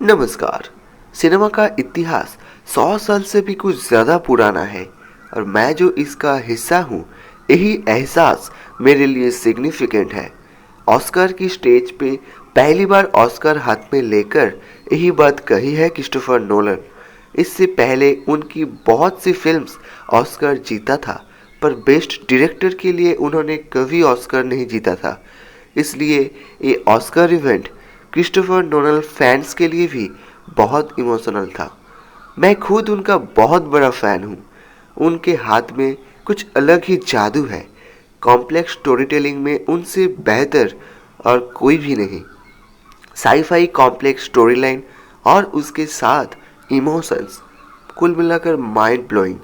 नमस्कार। सिनेमा का इतिहास 100 साल से भी कुछ ज़्यादा पुराना है और मैं जो इसका हिस्सा हूँ, यही एहसास मेरे लिए सिग्निफिकेंट है। ऑस्कर की स्टेज पे पहली बार ऑस्कर हाथ में लेकर यही बात कही है क्रिस्टोफर नोलन। इससे पहले उनकी बहुत सी फिल्म्स ऑस्कर जीता था, पर बेस्ट डायरेक्टर के लिए उन्होंने कभी ऑस्कर नहीं जीता था। इसलिए ये Oscar event Christopher Nolan fans के लिए भी बहुत इमोशनल था। मैं खुद उनका बहुत बड़ा फ़ैन हूँ। उनके हाथ में कुछ अलग ही जादू है। कॉम्प्लेक्स स्टोरी टेलिंग में उनसे बेहतर और कोई भी नहीं। साईफाई कॉम्प्लेक्स स्टोरी लाइन और उसके साथ इमोशंस, कुल मिलाकर माइंड ब्लोइंग।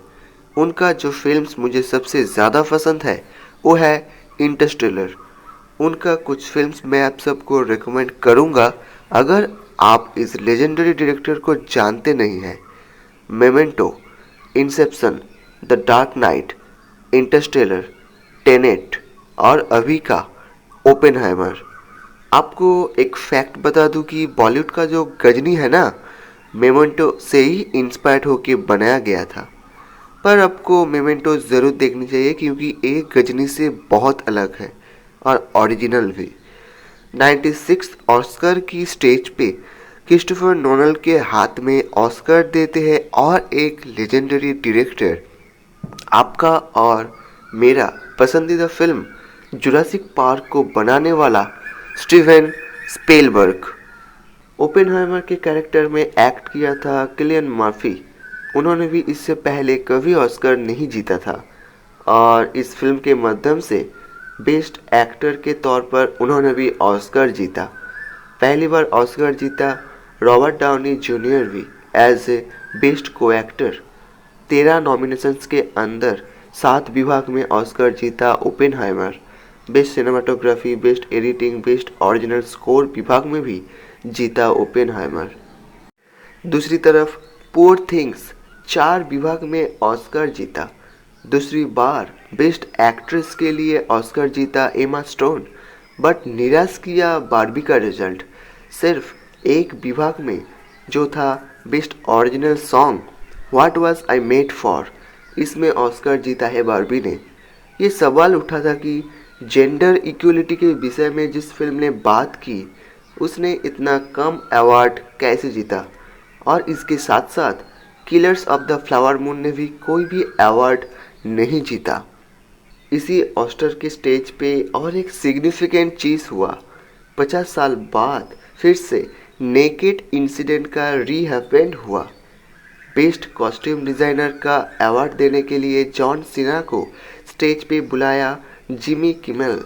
उनका जो फिल्म्स मुझे सबसे ज़्यादा पसंद है वो है इंटरस्टेलर। उनका कुछ फिल्म्स मैं आप सबको रिकमेंड करूंगा अगर आप इस लेजेंडरी डायरेक्टर को जानते नहीं हैं। Memento, Inception, the dark night, Interstellar, Tenet और अभी का ओपेनहाइमर। आपको एक फैक्ट बता दूं कि बॉलीवुड का जो गजनी है ना, मेमेंटो से ही इंस्पायर्ड होके बनाया गया था। पर आपको मेमेंटो ज़रूर देखनी चाहिए क्योंकि ये गजनी से बहुत अलग है और ओरिजिनल भी। 96 ऑस्कर की स्टेज पे क्रिस्टोफर नोलन के हाथ में ऑस्कर देते हैं और एक लेजेंडरी डायरेक्टर, आपका और मेरा पसंदीदा फिल्म जुरासिक पार्क को बनाने वाला स्टीवन स्पीलबर्ग। ओपेनहाइमर के कैरेक्टर में एक्ट किया था किलियन मर्फी। उन्होंने भी इससे पहले कभी ऑस्कर नहीं जीता था और इस फिल्म के माध्यम से बेस्ट एक्टर के तौर पर उन्होंने भी ऑस्कर जीता। पहली बार ऑस्कर जीता रॉबर्ट डाउनी जूनियर भी एज ए बेस्ट को एक्टर। 13 नॉमिनेशंस के अंदर 7 विभाग में ऑस्कर जीता Oppenheimer. Best cinematography, best editing, best original score विभाग में भी जीता ओपेनहाइमर। दूसरी तरफ पुअर थिंग्स 4 विभाग में ऑस्कर जीता। दूसरी बार बेस्ट एक्ट्रेस के लिए ऑस्कर जीता एमा स्टोन, बट निराश किया बार्बी का रिजल्ट। सिर्फ एक विभाग में जो था best original song what was I made for, इसमें ऑस्कर जीता है बार्बी ने। ये सवाल उठा था कि जेंडर इक्वलिटी के विषय में जिस फिल्म ने बात की उसने इतना कम अवार्ड कैसे जीता, और इसके साथ साथ killers of the flower moon ने भी कोई भी अवार्ड नहीं जीता। इसी ऑस्कर के स्टेज पे और एक सिग्निफिकेंट चीज़ हुआ। 50 साल बाद फिर से नेकेड इंसिडेंट का रीहैपेंड हुआ। बेस्ट कॉस्ट्यूम डिज़ाइनर का अवार्ड देने के लिए जॉन सीना को स्टेज पे बुलाया जिमी किमेल,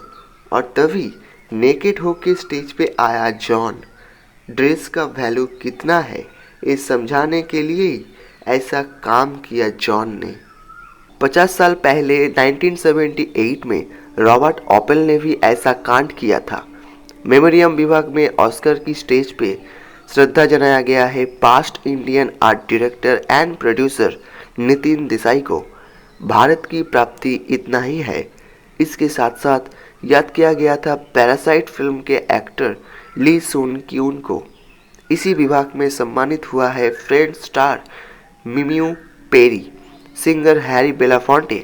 और तभी नेकेड होके स्टेज पे आया जॉन। ड्रेस का वैल्यू कितना है ये समझाने के लिए ही ऐसा काम किया जॉन ने। 50 साल पहले 1978 में रॉबर्ट ऑपेल ने भी ऐसा कांड किया था। मेमोरियम विभाग में ऑस्कर की स्टेज पे श्रद्धा जनाया गया है past Indian art director and producer Nitin Desai को। भारत की प्राप्ति इतना ही है। इसके साथ साथ याद किया गया था पैरासाइट फिल्म के एक्टर ली सुन क्यून को। इसी विभाग में सम्मानित हुआ है फ्रेंच स्टार मिमियू Perry, singer Harry Belafonte,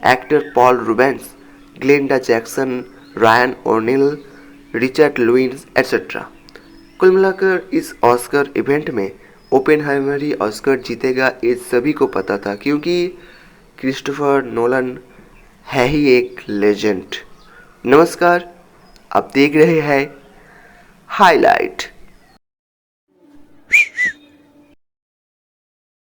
actor Paul Reubens, Glenda Jackson, Ryan O'Neal, Richard Lewis etcetera. कुल मिलाकर इस ऑस्कर इवेंट में ओपेनहाइमर ही ऑस्कर जीतेगा ये सभी को पता था, क्योंकि क्रिस्टोफर नोलन है ही एक लेजेंड। नमस्कार, आप देख रहे हैं हाईलाइट।